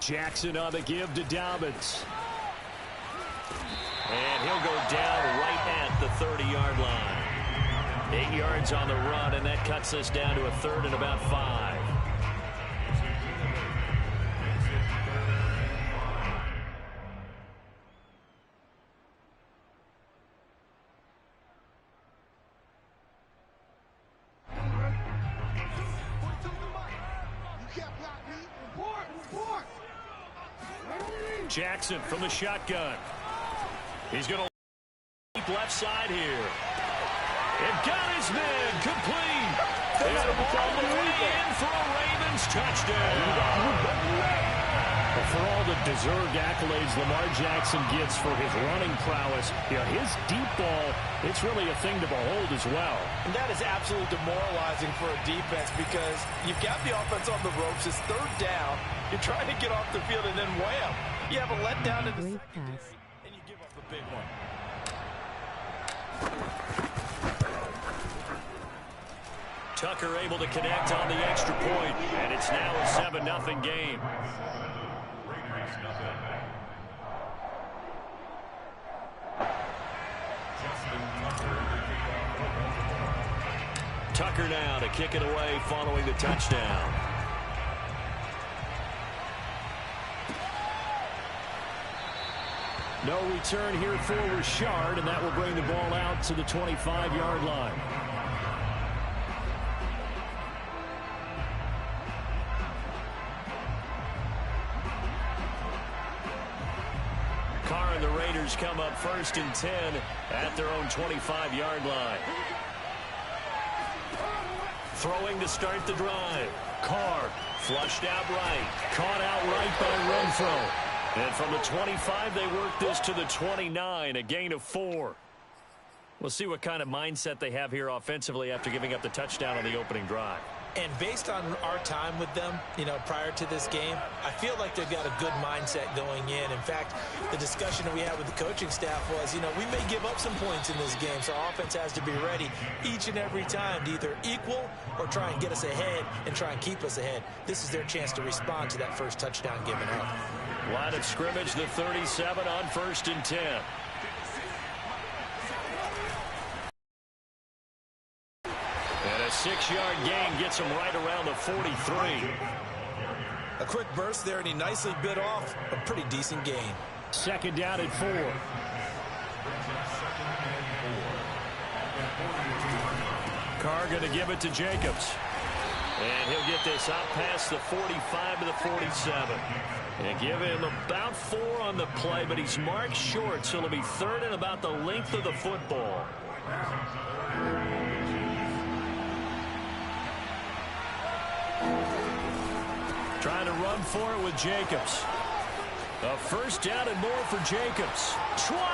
Jackson on the give to Dobbins. And he'll go down right at the 30-yard line. 8 yards on the run, and that cuts us down to a third and about 5. Jackson from the shotgun. He's going to leap left side here. And got his man complete. And all the way in for a Ravens touchdown. Well, for all the deserved accolades Lamar Jackson gets for his running prowess, his deep ball, it's really a thing to behold as well. And that is absolutely demoralizing for a defense because you've got the offense on the ropes. It's third down. You're trying to get off the field, and then wham, you have a letdown in the secondary, and you give up a big one. Tucker able to connect on the extra point, and it's now a 7-0 game. Tucker now to kick it away following the touchdown. No return here for Richard, and that will bring the ball out to the 25-yard line. Carr and the Raiders come up 1st and 10 at their own 25-yard line. Throwing to start the drive. Carr flushed out right. Caught out right by Renfro. And from the 25, they work this to the 29, a gain of 4. We'll see what kind of mindset they have here offensively after giving up the touchdown on the opening drive. And based on our time with them, prior to this game, I feel like they've got a good mindset going in. In fact, the discussion that we had with the coaching staff was, we may give up some points in this game, so our offense has to be ready each and every time to either equal or try and get us ahead and try and keep us ahead. This is their chance to respond to that first touchdown given up. Line of scrimmage, the 37 on 1st and 10. And a 6-yard gain gets him right around the 43. A quick burst there, and he nicely bit off a pretty decent gain. 2nd down at 4. Carr going to give it to Jacobs. And he'll get this out past the 45 to the 47. And give him about 4 on the play, but he's marked short, so it'll be 3rd and about the length of the football. Trying to run for it with Jacobs. A 1st down and more for Jacobs. 20.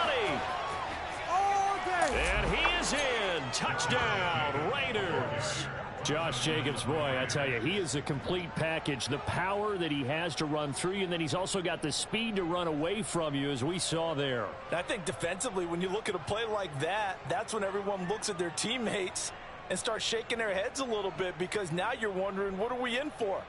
And he is in. Touchdown, Raiders. Josh Jacobs, boy, I tell you, he is a complete package. The power that he has to run through you, and then he's also got the speed to run away from you, as we saw there. I think defensively, when you look at a play like that, that's when everyone looks at their teammates and starts shaking their heads a little bit, because now you're wondering, what are we in for?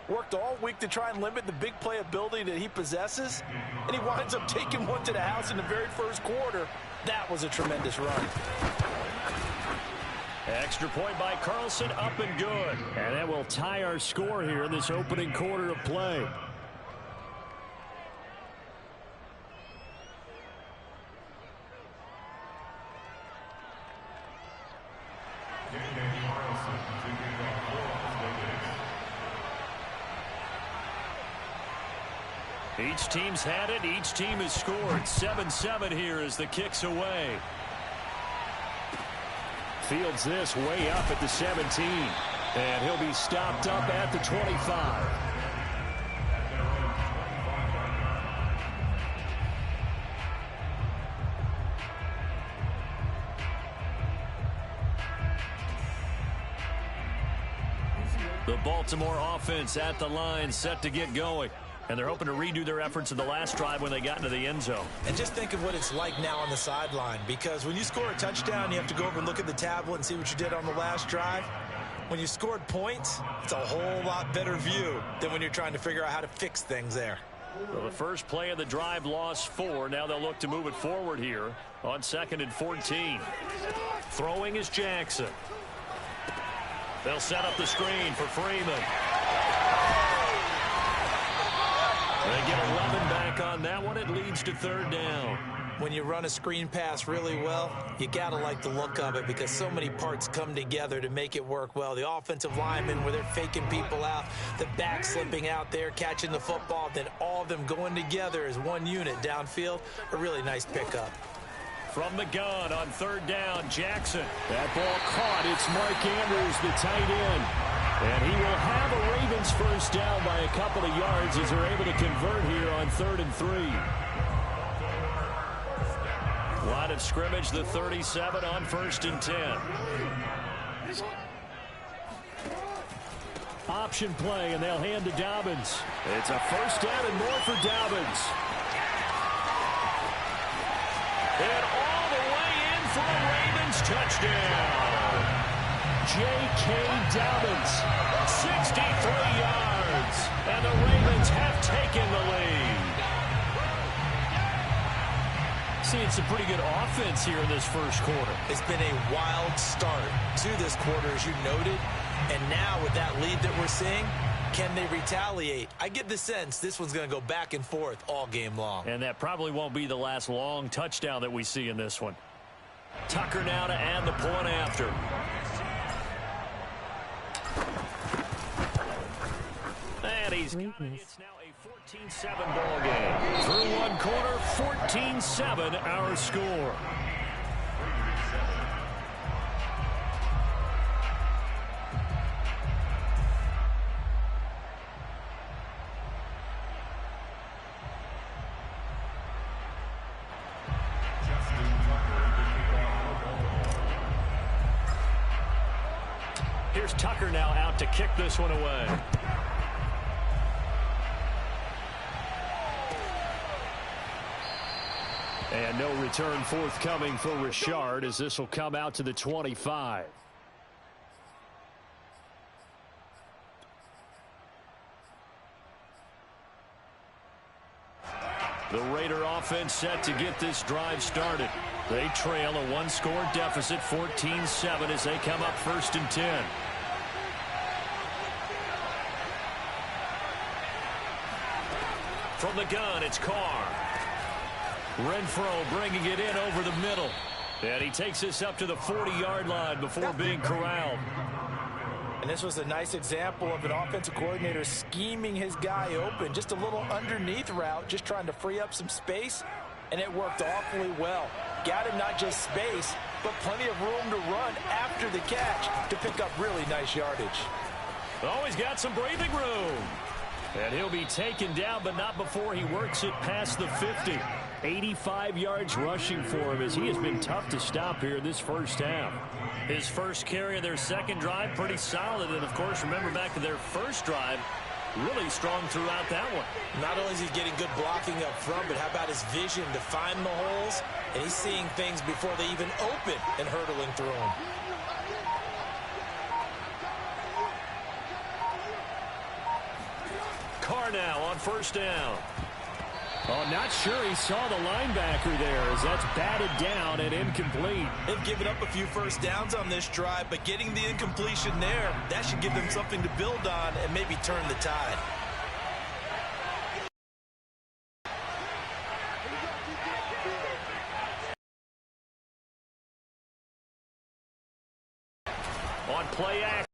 Worked all week to try and limit the big play ability that he possesses, and he winds up taking one to the house in the very first quarter. That was a tremendous run. Extra point by Carlson, up and good. And that will tie our score here in this opening quarter of play. Each team's had it. Each team has scored. 7-7 here as the kick's away. Fields this way up at the 17. And he'll be stopped up at the 25. The Baltimore offense at the line, set to get going. And they're hoping to redo their efforts in the last drive when they got into the end zone. And just think of what it's like now on the sideline, because when you score a touchdown, you have to go over and look at the tablet and see what you did on the last drive. When you scored points, it's a whole lot better view than when you're trying to figure out how to fix things there. Well, the first play of the drive lost 4. Now they'll look to move it forward here on 2nd and 14. Throwing is Jackson. They'll set up the screen for Freeman. They get 11 back on that one. It leads to 3rd down. When you run a screen pass really well, you got to like the look of it because so many parts come together to make it work well. The offensive linemen, where they're faking people out, the back slipping out there, catching the football, then all of them going together as one unit downfield. A really nice pickup. From the gun on 3rd down, Jackson. That ball caught. It's Mark Andrews, the tight end. And he will have a Ravens first down by a couple of yards as they're able to convert here on 3rd and 3. Line of scrimmage, the 37 on 1st and 10. Option play, and they'll hand to Dobbins. It's a first down and more for Dobbins. And all the way in for a Ravens touchdown. J.K. Dobbins, 63 yards. And the Ravens have taken the lead. Seeing some pretty good offense here in this first quarter. It's been a wild start to this quarter, as you noted. And now with that lead that we're seeing, can they retaliate? I get the sense this one's going to go back and forth all game long. And that probably won't be the last long touchdown that we see in this one. Tucker now to add the point after. And he's got it. It's now a 14-7 ball game. Through one quarter, 14-7 our score. Here's Tucker now out to kick this one away. And no return forthcoming for Richard as this will come out to the 25. The Raider offense set to get this drive started. They trail a one-score deficit, 14-7, as they come up 1st and 10. From the gun, it's Carr. Renfro bringing it in over the middle. And he takes this up to the 40-yard line before being corralled. And this was a nice example of an offensive coordinator scheming his guy open. Just a little underneath route, just trying to free up some space. And it worked awfully well. Got him not just space, but plenty of room to run after the catch to pick up really nice yardage. Oh, he's got some breathing room. And he'll be taken down, but not before he works it past the 50. 85 yards rushing for him as he has been tough to stop here in this first half. His first carry of their second drive, pretty solid. And, of course, remember back to their first drive, really strong throughout that one. Not only is he getting good blocking up front, but how about his vision to find the holes? And he's seeing things before they even open and hurtling through them. Carr now on 1st down. Oh, not sure he saw the linebacker there as that's batted down and incomplete. They've given up a few first downs on this drive, but getting the incompletion there, that should give them something to build on and maybe turn the tide. On play action.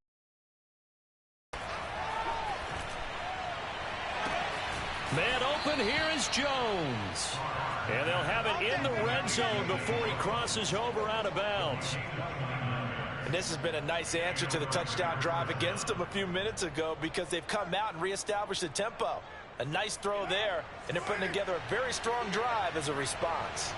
Man open, here is Jones. And they'll have it in the red zone before he crosses over out of bounds. And this has been a nice answer to the touchdown drive against them a few minutes ago because they've come out and reestablished the tempo. A nice throw there, and they're putting together a very strong drive as a response.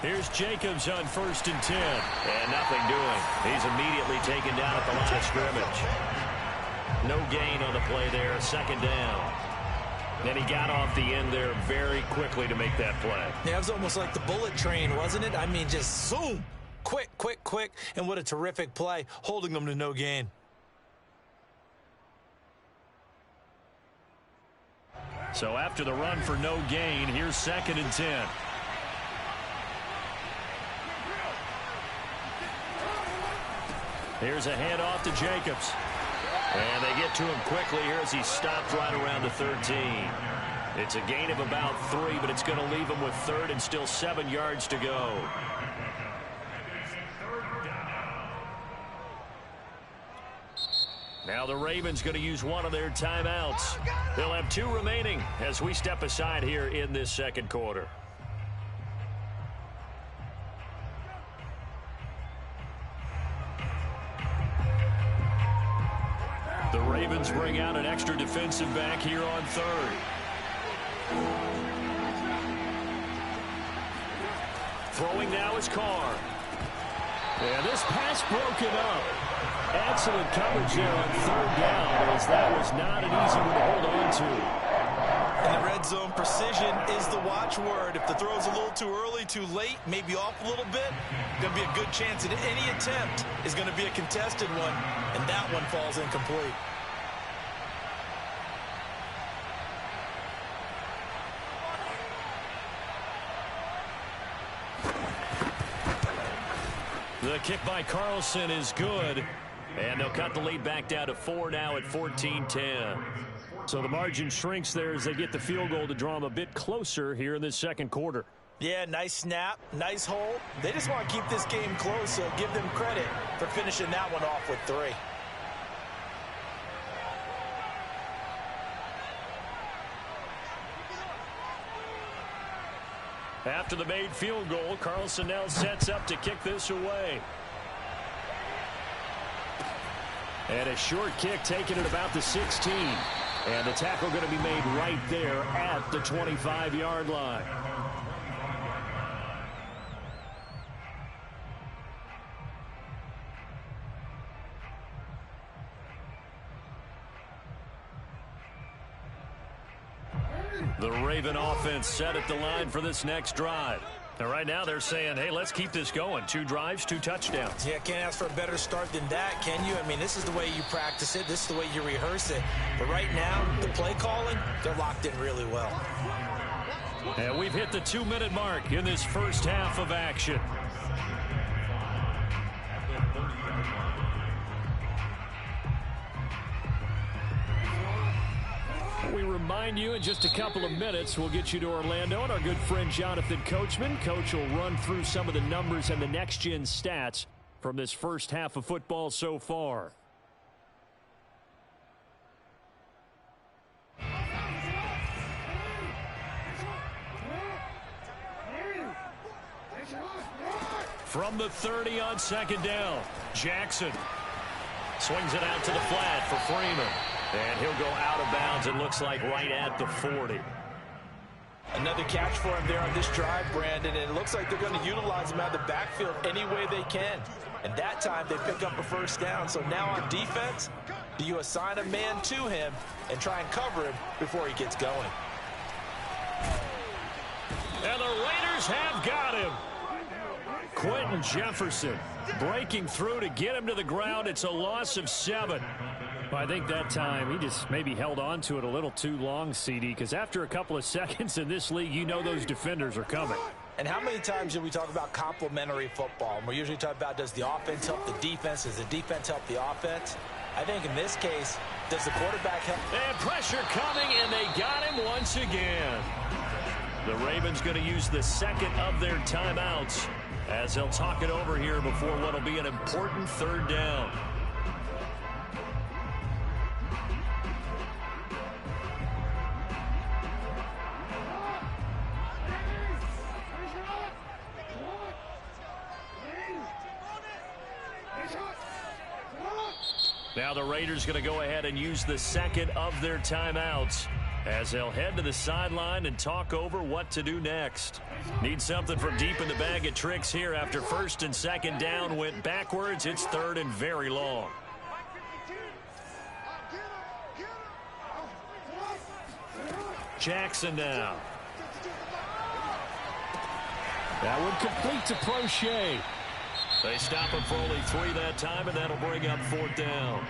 Here's Jacobs on 1st and 10. And nothing doing. He's immediately taken down at the line of scrimmage. No gain on the play there. 2nd down. And he got off the end there very quickly to make that play. Yeah, it was almost like the bullet train, wasn't it? I mean, just zoom. Quick, quick, quick. And what a terrific play, holding them to no gain. So after the run for no gain, here's 2nd and 10. Here's a handoff to Jacobs. And they get to him quickly here as he stopped right around the 13. It's a gain of about 3, but it's going to leave him with 3rd and still 7 yards to go. Now the Ravens going to use one of their timeouts. They'll have 2 remaining as we step aside here in this 2nd quarter. The Ravens bring out an extra defensive back here on 3rd. Throwing now is Carr. And this pass broken up. Excellent coverage there on 3rd down, as that was not an easy one to hold on to. In the red zone, precision is the watchword. If the throw's a little too early, too late, maybe off a little bit, going to be a good chance that any attempt is going to be a contested one, and that one falls incomplete. The kick by Carlson is good. And they'll cut the lead back down to 4 now at 14-10. So the margin shrinks there as they get the field goal to draw them a bit closer here in this 2nd quarter. Yeah, nice snap, nice hold. They just want to keep this game close, so give them credit for finishing that one off with 3. After the made field goal, Carlson now sets up to kick this away. And a short kick taken at about the 16. And the tackle going to be made right there at the 25-yard line. The Raven offense set at the line for this next drive. And right now they're saying, hey, let's keep this going. 2 drives, 2 touchdowns. Yeah, can't ask for a better start than that, can you? I mean, this is the way you practice it. This is the way you rehearse it. But right now, the play calling, they're locked in really well. And we've hit the 2-minute mark in this first half of action. We remind you in just a couple of minutes we'll get you to Orlando and our good friend Jonathan Coachman. Coach will run through some of the numbers and the next-gen stats from this first half of football so far. From the 30 on 2nd down, Jackson swings it out to the flat for Freeman. And he'll go out of bounds, it looks like, right at the 40. Another catch for him there on this drive, Brandon, and it looks like they're going to utilize him out of the backfield any way they can. And that time they pick up a first down. So now on defense, do you assign a man to him and try and cover him before he gets going? And the Raiders have got him. Quentin Jefferson breaking through to get him to the ground. It's a loss of 7. I think that time he just maybe held on to it a little too long, CD, because after a couple of seconds in this league, you know those defenders are coming. And how many times do we talk about complementary football? And we're usually talking about, does the offense help the defense? Does the defense help the offense? I think in this case, does the quarterback help? And pressure coming, and they got him once again. The Ravens going to use the 2nd of their timeouts as they'll talk it over here before what will be an important 3rd down. Now the Raiders going to go ahead and use the 2nd of their timeouts as they'll head to the sideline and talk over what to do next. Need something from deep in the bag of tricks here after 1st and 2nd down went backwards. It's 3rd and very long. Jackson now. That one complete to Prochet. They stop him for only 3 that time, and that'll bring up 4th down.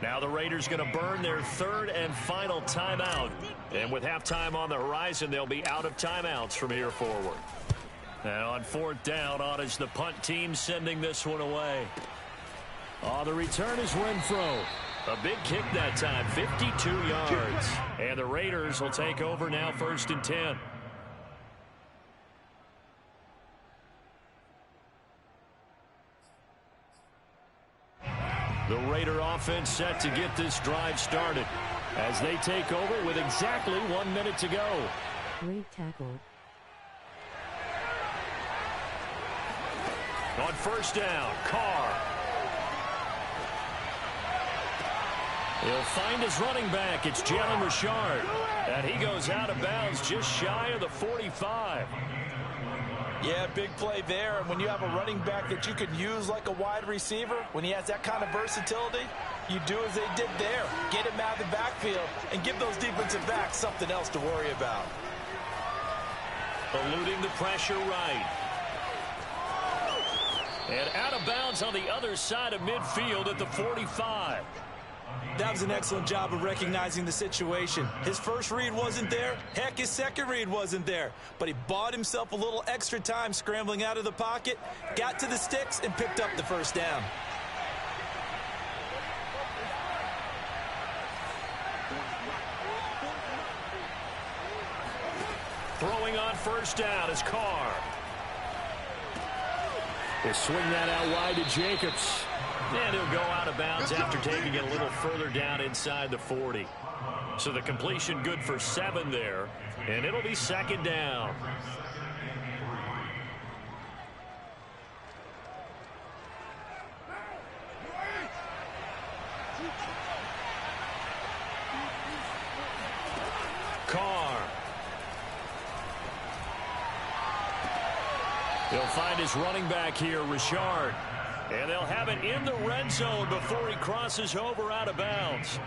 Now the Raiders going to burn their 3rd and final timeout. And with halftime on the horizon, they'll be out of timeouts from here forward. Now on 4th down, on is the punt team sending this one away. On the return is Renfro. A big kick that time, 52 yards. And the Raiders will take over now 1st and 10. The Raider offense set to get this drive started as they take over with exactly 1 minute to go. Great tackle. On 1st down, Carr. He'll find his running back. It's Jalen Richard. And he goes out of bounds just shy of the 45. Yeah, big play there. And when you have a running back that you can use like a wide receiver, when he has that kind of versatility, you do as they did there. Get him out of the backfield and give those defensive backs something else to worry about. Eluding the pressure right. And out of bounds on the other side of midfield at the 45. That was an excellent job of recognizing the situation. His first read wasn't there. Heck, his second read wasn't there. But he bought himself a little extra time scrambling out of the pocket, got to the sticks, and picked up the 1st down. Throwing on 1st down is Carr. He'll swing that out wide to Jacobs. And he'll go out of bounds after taking it a little further down inside the 40. So the completion good for 7 there. And it'll be 2nd down. Carr. He'll find his running back here, Richard. And they'll have it in the red zone before he crosses over out of bounds.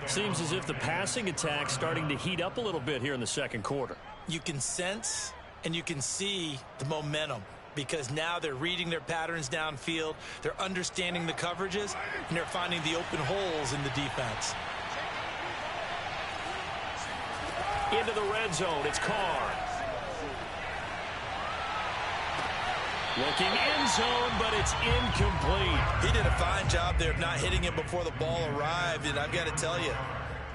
Seems as if the passing attack's starting to heat up a little bit here in the 2nd quarter. You can sense and you can see the momentum because now they're reading their patterns downfield, they're understanding the coverages, and they're finding the open holes in the defense. Into the red zone, it's Carr. Looking end zone, but it's incomplete. He did a fine job there of not hitting him before the ball arrived, and I've got to tell you,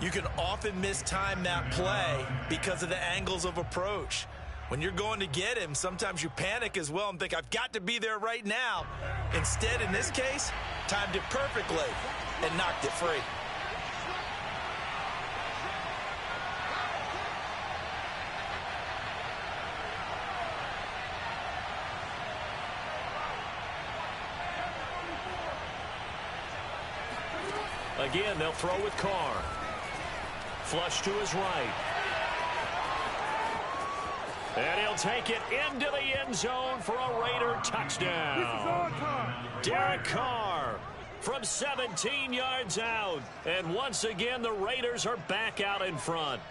you can often mistime that play because of the angles of approach. When you're going to get him, sometimes you panic as well and think, I've got to be there right now. Instead, in this case, timed it perfectly and knocked it free. Again, they'll throw with Carr. Flush to his right. And he'll take it into the end zone for a Raider touchdown. Derek Carr from 17 yards out. And once again, the Raiders are back out in front.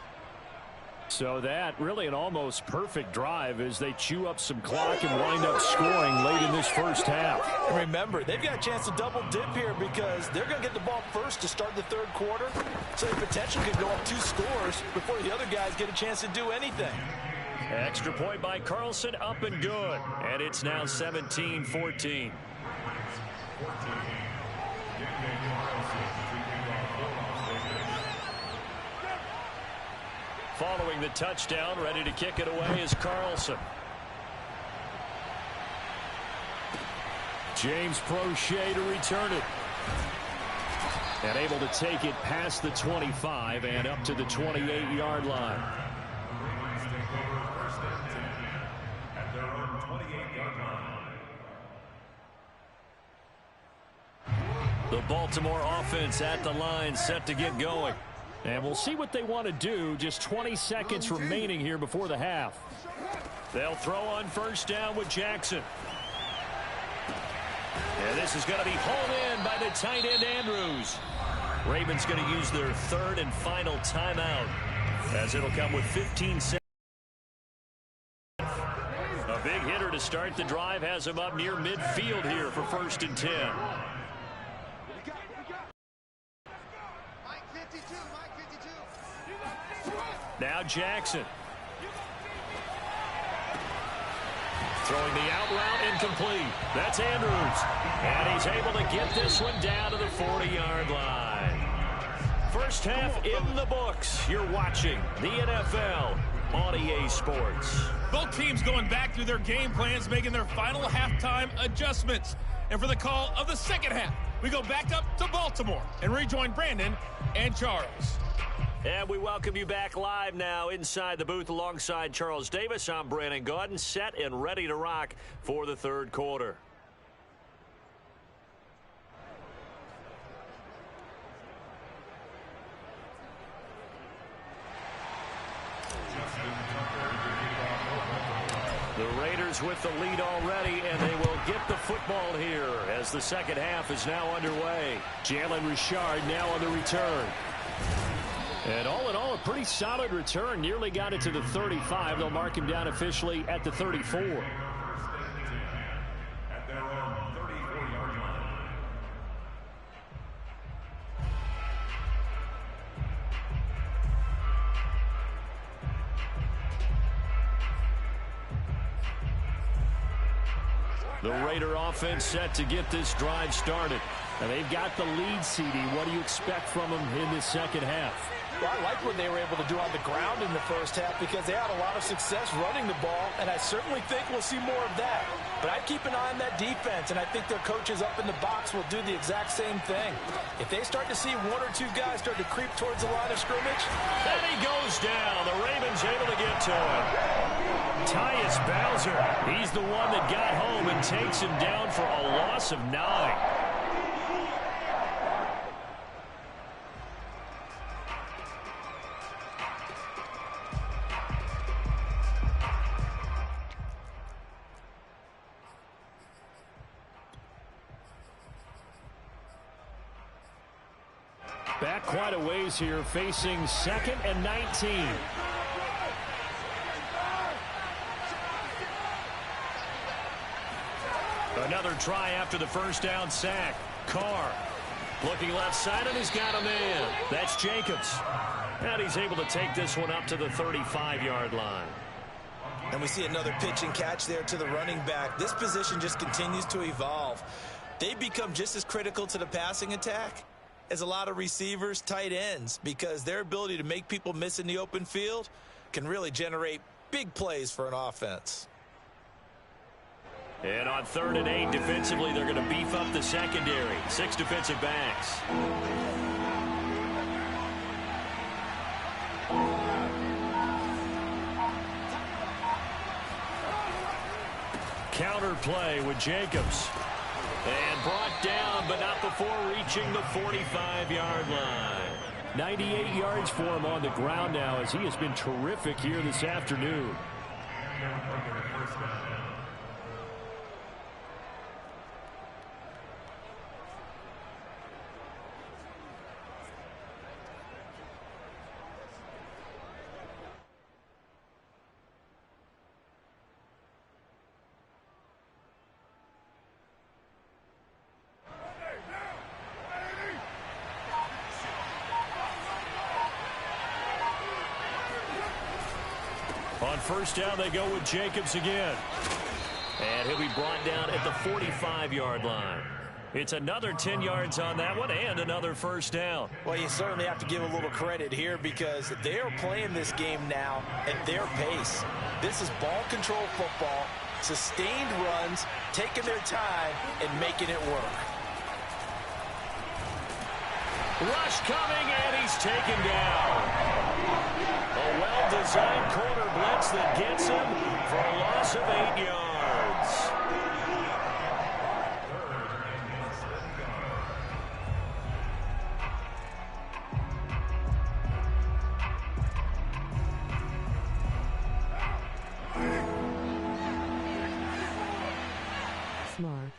So that really an almost perfect drive as they chew up some clock and wind up scoring late in this 1st half. And remember, they've got a chance to double dip here because they're going to get the ball first to start the 3rd quarter. So they potentially could go up 2 scores before the other guys get a chance to do anything. Extra point by Carlson, up and good. And it's now 17-14. Following the touchdown, ready to kick it away is Carlson. James Prochet to return it. And able to take it past the 25 and up to the 28-yard line. The Baltimore offense at the line set to get going. And we'll see what they want to do. Just 20 seconds remaining here before the half. They'll throw on 1st down with Jackson. And this is going to be hauled in by the tight end Andrews. Ravens going to use their 3rd and final timeout. as it'll come with 15 seconds. A big hitter to start the drive has him up near midfield here for 1st and 10. Now Jackson. Throwing the out route incomplete. That's Andrews. And he's able to get this one down to the 40-yard line. First half in the books. You're watching the NFL on EA Sports. Both teams going back through their game plans, making their final halftime adjustments. And for the call of the second half, we go back up to Baltimore and rejoin Brandon and Charles. And we welcome you back live now inside the booth alongside Charles Davis. I'm Brandon Gaudin, set and ready to rock for the third quarter. The Raiders with the lead already, and they will get the football here as the second half is now underway. Jalen Richard now on the return. And all in all, a pretty solid return. Nearly got it to the 35. They'll mark him down officially at the 34. The Raider offense set to get this drive started. And they've got the lead, CD. What do you expect from them in this second half? Well, I like what they were able to do on the ground in the first half because they had a lot of success running the ball, and I certainly think we'll see more of that. But I'd keep an eye on that defense, and I think their coaches up in the box will do the exact same thing. If they start to see one or two guys start to creep towards the line of scrimmage. And he goes down. The Ravens able to get to him. Tyus Bowser, he's the one that got home and takes him down for a loss of 9. Back quite a ways here, facing 2nd and 19. Another try after the first down sack. Carr looking left side, and he's got a man. That's Jacobs. And he's able to take this one up to the 35-yard line. And we see another pitch and catch there to the running back. This position just continues to evolve. They become just as critical to the passing attack as a lot of receivers, tight ends, because their ability to make people miss in the open field can really generate big plays for an offense. And on 3rd and 8, defensively, they're going to beef up the secondary. 6 defensive backs. Counter play with Jacobs. And brought down, but not before reaching the 45-yard line. 98 yards for him on the ground now, as he has been terrific here this afternoon. On first down, they go with Jacobs again. And he'll be brought down at the 45-yard line. It's another 10 yards on that one and another first down. Well, you certainly have to give a little credit here because they are playing this game now at their pace. This is ball control football, sustained runs, taking their time and making it work. Rush coming, and he's taken down. A well-designed corner blitz that gets him for a loss of 8 yards. Smart.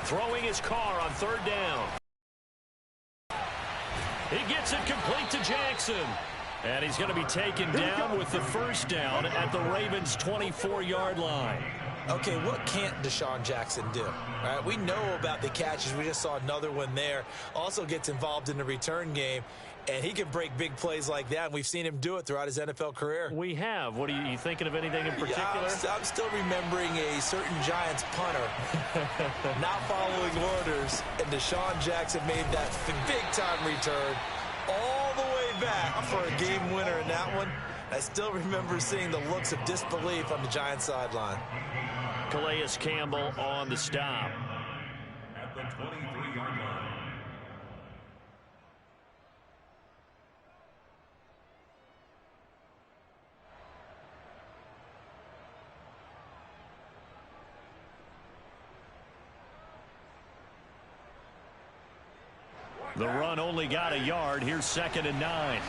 throwing his car on third down. He gets it complete to Jackson. And he's going to be taken down with the first down at the Ravens' 24-yard line. Okay, what can't Deshaun Jackson do? Right? We know about the catches. We just saw another one there. Also gets involved in the return game, and he can break big plays like that, and we've seen him do it throughout his NFL career. We have. What are you thinking of anything in particular? Yeah, I'm still remembering a certain Giants punter not following orders, and Deshaun Jackson made that big-time return all the way back for a game winner in that one. I still remember seeing the looks of disbelief on the Giants sideline. Calais Campbell on the stop. At the 23-yard line. The run only got a yard. Here's 2nd and 9.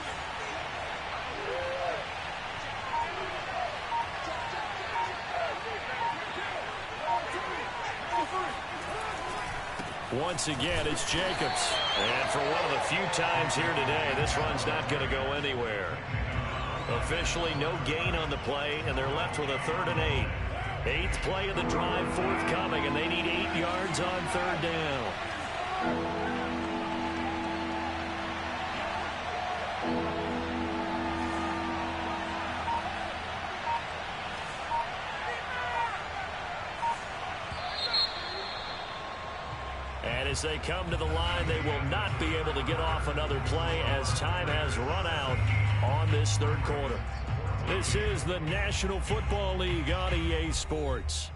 Once again, it's Jacobs. And for one of the few times here today, this run's not going to go anywhere. Officially no gain on the play, and they're left with a 3rd and 8. 8th play of the drive forthcoming, and they need 8 yards on 3rd down. And as they come to the line, they will not be able to get off another play as time has run out on this 3rd quarter. This is the National Football League on EA Sports.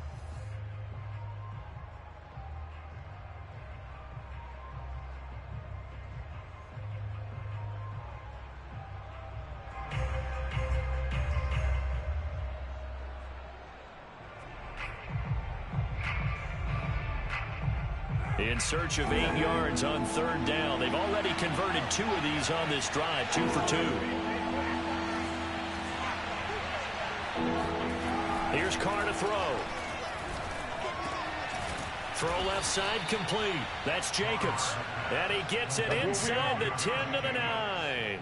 In search of 8 yards on 3rd down. They've already converted 2 of these on this drive, 2 for 2. Here's Carr to throw. Throw left side complete. That's Jacobs. And he gets it inside the 10 to the 9.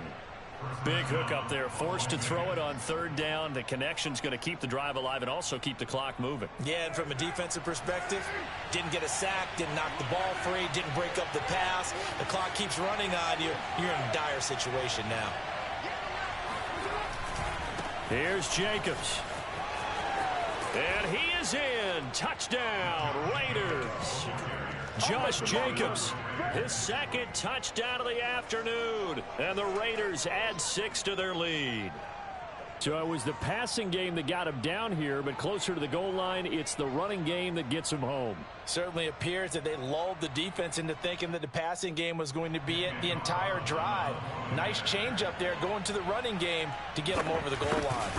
Big hook up there, forced to throw it on 3rd down. The connection's going to keep the drive alive and also keep the clock moving. Yeah, and from a defensive perspective, didn't get a sack, didn't knock the ball free, didn't break up the pass. The clock keeps running on you. You're in a dire situation now. Here's Jacobs. And he is in. Touchdown, Raiders. Josh Jacobs, his 2nd touchdown of the afternoon. And the Raiders add 6 to their lead. So it was the passing game that got him down here, but closer to the goal line, it's the running game that gets him home. Certainly appears that they lulled the defense into thinking that the passing game was going to be it the entire drive. Nice change up there going to the running game to get him over the goal line.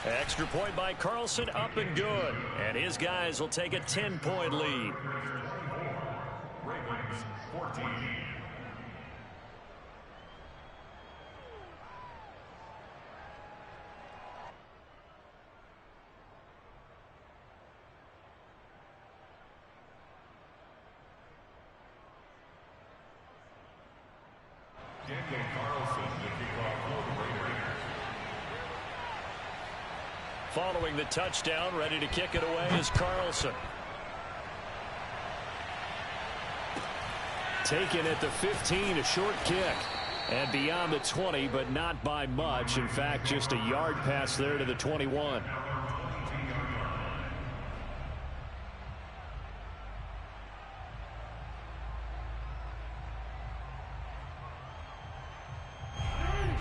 Extra point by Carlson, up and good. And his guys will take a 10-point lead. Ravens 14. Daniel Carlson, the kickoff for the Raiders. Following the touchdown, ready to kick it away is Carlson. Taken at the 15, a short kick. And beyond the 20, but not by much. In fact, just a yard pass there to the 21.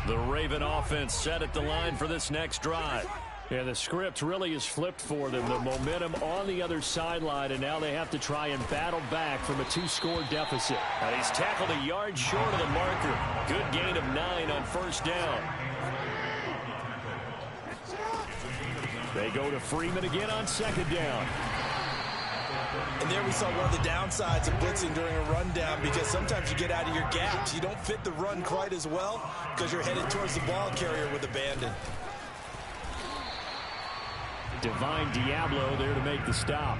The Raven offense set at the line for this next drive. Yeah, the script really is flipped for them. The momentum on the other sideline, and now they have to try and battle back from a 2-score deficit. And he's tackled a yard short of the marker. Good gain of 9 on 1st down. They go to Freeman again on 2nd down. And there we saw one of the downsides of blitzing during a rundown, because sometimes you get out of your gaps. You don't fit the run quite as well because you're headed towards the ball carrier with abandon. Divine Diablo there to make the stop.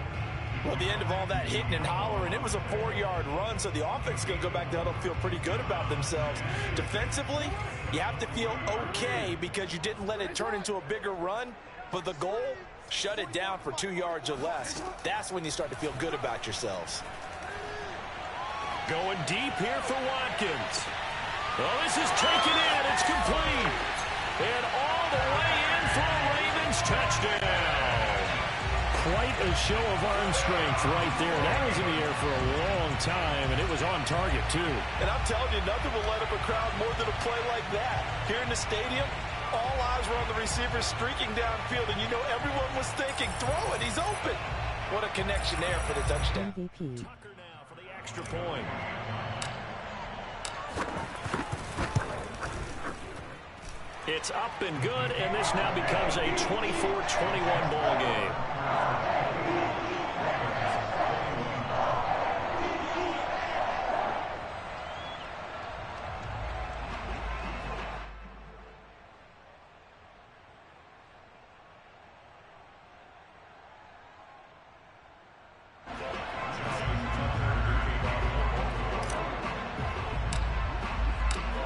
Well, at the end of all that hitting and hollering, it was a 4-yard run, so the offense is going to go back to huddle, feel pretty good about themselves. Defensively, you have to feel okay because you didn't let it turn into a bigger run, but the goal, shut it down for 2 yards or less. That's when you start to feel good about yourselves. Going deep here for Watkins. Well, this is taken in. It's complete. And all the way in for a Ravens touchdown. Quite a show of arm strength right there. That was in the air for a long time, and it was on target, too. And I'm telling you, nothing will light up a crowd more than a play like that. Here in the stadium, all eyes were on the receiver streaking downfield, and you know everyone was thinking, throw it, he's open. What a connection there for the touchdown. MVP. Tucker now for the extra point. It's up and good, and this now becomes a 24-21 ball game.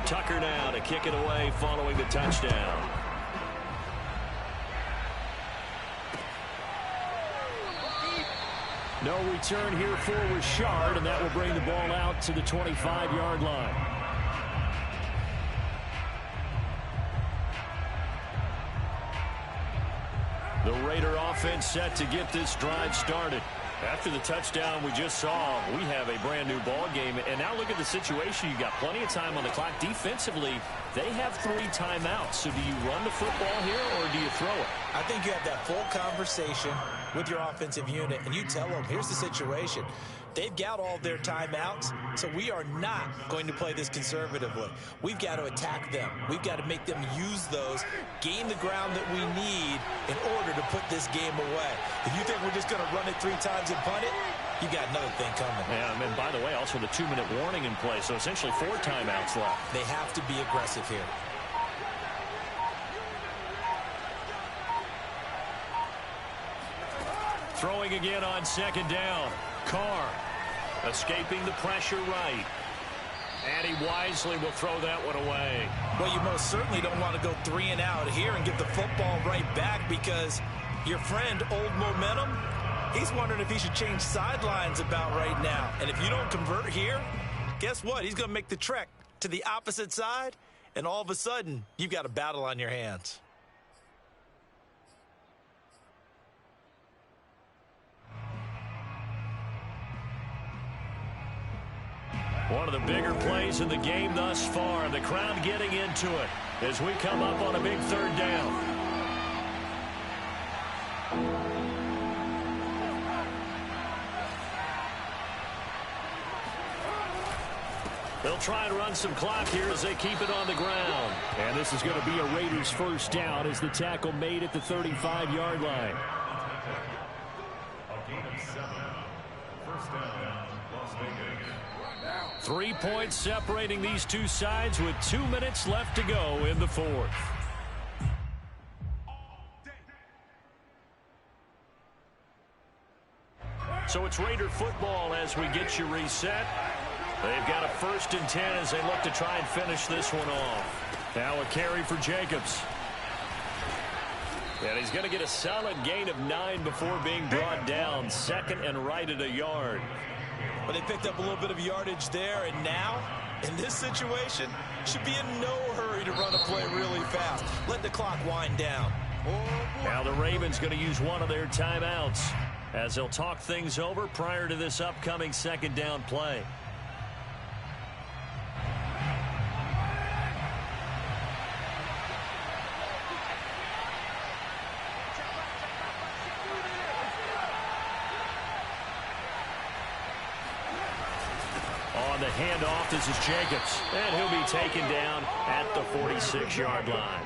Tucker now to kick it away following the touchdown. No return here for Richard, and that will bring the ball out to the 25-yard line. The Raider offense set to get this drive started. After the touchdown we just saw, we have a brand new ball game. And now look at the situation. You got plenty of time on the clock. Defensively, they have 3 timeouts. So do you run the football here or do you throw it? I think you have that full conversation with your offensive unit, and you tell them, here's the situation. They've got all their timeouts, so we are not going to play this conservatively. We've got to attack them. We've got to make them use those, gain the ground that we need in order to put this game away. If you think we're just going to run it 3 times and punt it, you got another thing coming. Yeah, and by the way, also the 2-minute warning in play, so essentially 4 timeouts left. They have to be aggressive here. Throwing again on second down. Carr escaping the pressure right. And he wisely will throw that one away. Well, you most certainly don't want to go 3 and out here and get the football right back because your friend, Old Momentum, he's wondering if he should change sidelines about right now. And if you don't convert here, guess what? He's going to make the trek to the opposite side, and all of a sudden, you've got a battle on your hands. One of the bigger plays in the game thus far. The crowd getting into it as we come up on a big 3rd down. They'll try and run some clock here as they keep it on the ground. And this is going to be a Raiders 1st down as the tackle made at the 35-yard line. A gain of 7. First down, Las Vegas. 3 points separating these two sides with 2 minutes left to go in the 4th. So it's Raider football as we get you reset. They've got a 1st and 10 as they look to try and finish this one off. Now a carry for Jacobs. And he's going to get a solid gain of 9 before being brought down. 2nd and right at a yard. But they picked up a little bit of yardage there, and now, in this situation, should be in no hurry to run a play really fast. Let the clock wind down. Now the Ravens going to use one of their timeouts as they'll talk things over prior to this upcoming 2nd down play. On the handoff, this is Jacobs, and he'll be taken down at the 46-yard line.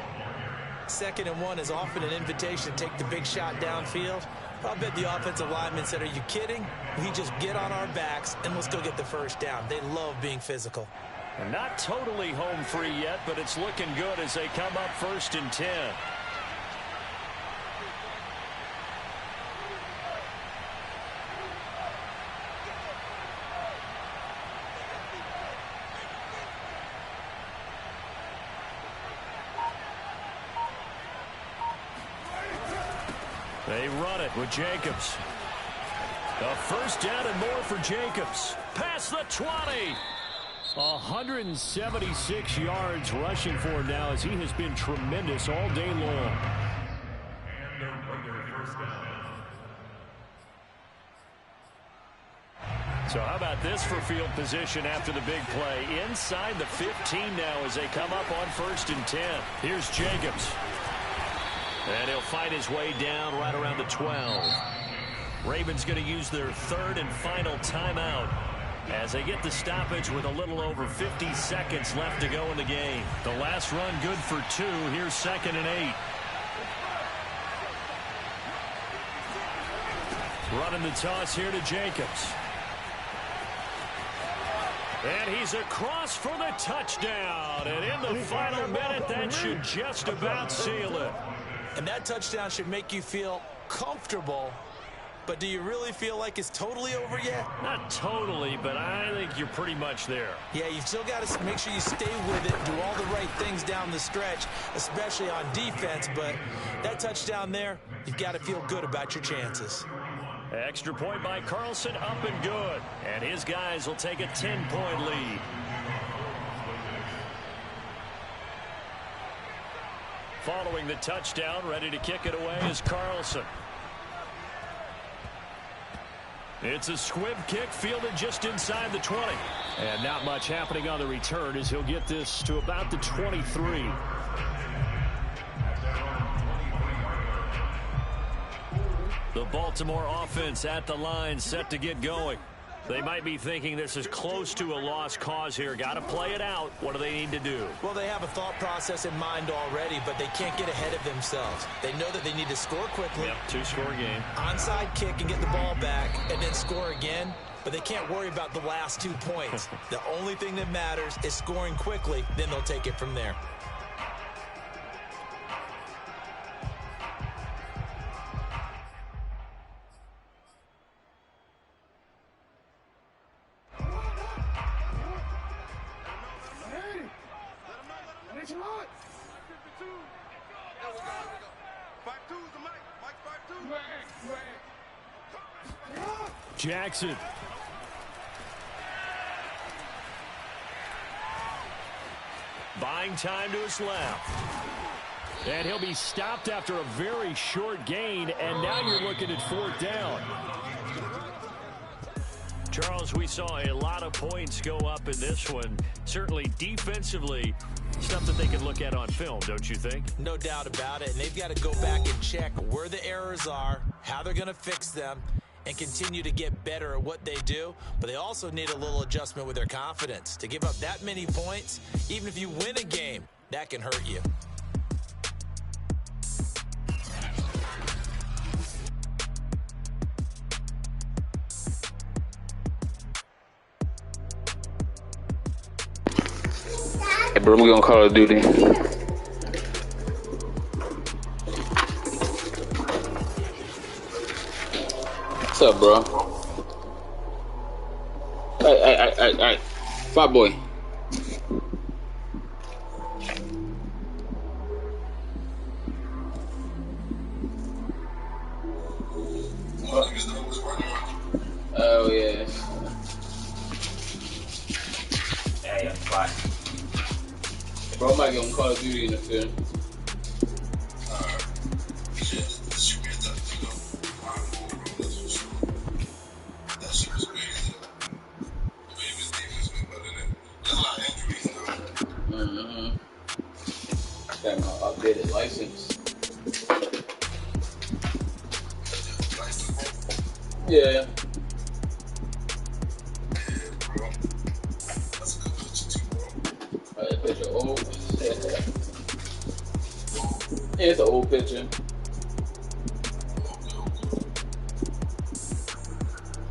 2nd and 1 is often an invitation to take the big shot downfield. I bet the offensive linemen said, are you kidding? We just get on our backs and let's go get the 1st down. They love being physical. And not totally home free yet, but it's looking good as they come up 1st and 10. They run it with Jacobs. A first down and more for Jacobs. Past the 20. 176 yards rushing for him now as he has been tremendous all day long. So how about this for field position after the big play? Inside the 15 now as they come up on 1st and 10. Here's Jacobs. And he'll fight his way down right around the 12. Ravens going to use their 3rd and final timeout as they get the stoppage with a little over 50 seconds left to go in the game. The last run good for 2. Here's 2nd and 8. Running the toss here to Jacobs. And he's across for the touchdown. And in the final minute, that should just about seal it. And that touchdown should make you feel comfortable. But do you really feel like it's totally over yet? Not totally, but I think you're pretty much there. Yeah, you've still got to make sure you stay with it, do all the right things down the stretch, especially on defense. But that touchdown there, you've got to feel good about your chances. Extra point by Carlson, up and good. And his guys will take a 10-point lead. Following the touchdown, ready to kick it away is Carlson. It's a squib kick fielded just inside the 20. And not much happening on the return as he'll get this to about the 23. The Baltimore offense at the line set to get going. They might be thinking this is close to a lost cause here. Got to play it out. What do they need to do? Well, they have a thought process in mind already, but they can't get ahead of themselves. They know that they need to score quickly. Yep, 2-score game. Onside kick and get the ball back and then score again, but they can't worry about the last 2 points. The only thing that matters is scoring quickly, then they'll take it from there. Jackson. Buying time to his left. And he'll be stopped after a very short gain, and now you're looking at 4th down. Charles, we saw a lot of points go up in this one. Certainly defensively, stuff that they can look at on film, don't you think? No doubt about it, and they've got to go back and check where the errors are, how they're going to fix them, and continue to get better at what they do. But they also need a little adjustment with their confidence. To give up that many points, even if you win a game, that can hurt you. Hey, bro, we on Call of Duty. What's up, bro? Hey. Fat boy. Oh, yeah. Hey, I'm fine. Bro, I might get on Call of Duty in the film. Got my updated license. Yeah. That picture old. Yeah, it's an old picture.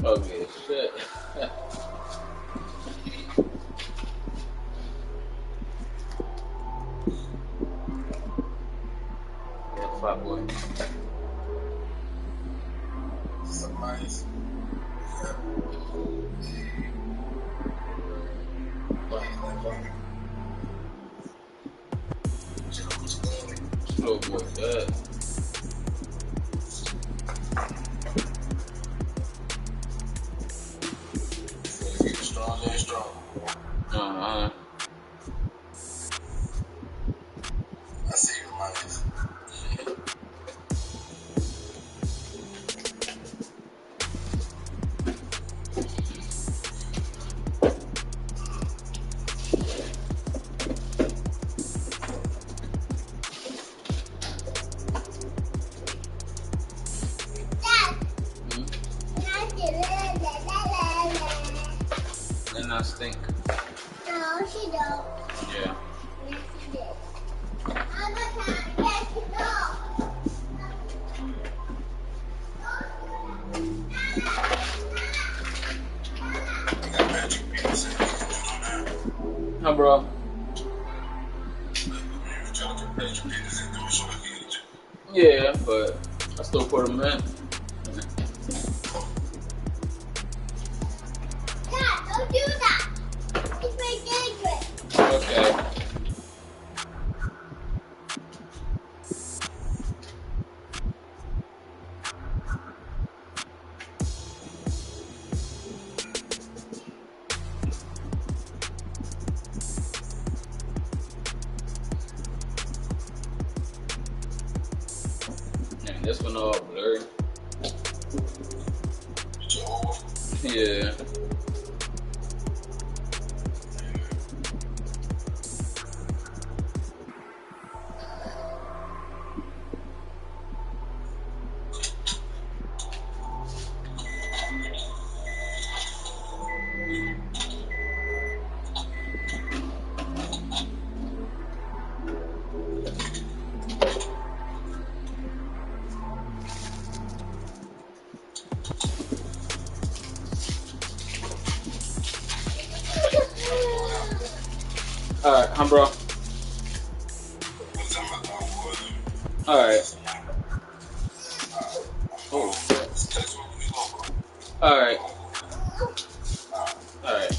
Ugly as shit. Yeah, fat boy. Somebody's. Slow boy, that. Madden not stink. No, she don't. Yeah. Yes, she did. I'm a cat. Yes, she don't. Huh, bro? Yeah, but I still put him in. Dad, don't do that. It's very dangerous. Okay. Man, this one all blurry. Yeah. Alright, huh, bro? Alright. Oh. Alright. Alright.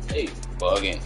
Hey, bugging.